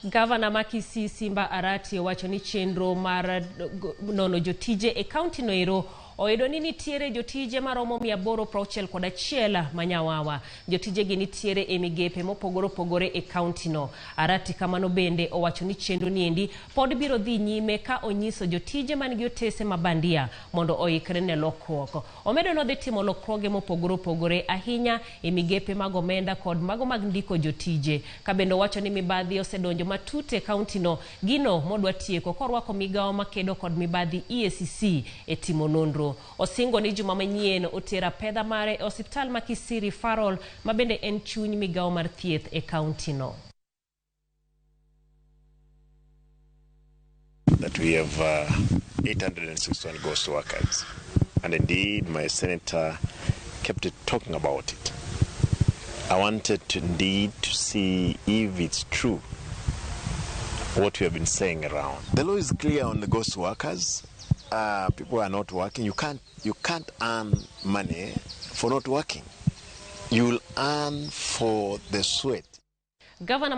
Governor ma Kisii Simba Arati owacho ni chenro mar nono jotije e kaunti no ero oyudo ni nitiere jotije maromo 861 manyawawa. Jotije gi nitiere e migepe mopogore opogore e kaunti no. Arati kamano bende owacho ni chenro niendi pod biro dhi nyime ka onyiso jotije man gi otese mabandia mondo oikre ne lokruok. Omedo no dhi timo lokruoge mopogore opogore ahinya e migepe mag omenda kod mago mag ndiko jotije. Ka bende owacho ni Mibadhi osedonjo matut e kaunti no gino modwa tieko korwako migawo ma kedo kod Mibadhi EACC e timo nonro. Osingo ni juma manyien otera pedha mare osiptal ma Kisii Referral ma bende en chuny migawo mar thieth e kaunti no. That we have 861 ghost workers, and indeed my senator kept talking about it. I wanted to see if it's true what we have been saying around. The law is clear on the ghost workers. People are not working. You can't earn money for not working. You will earn for the sweat. Governor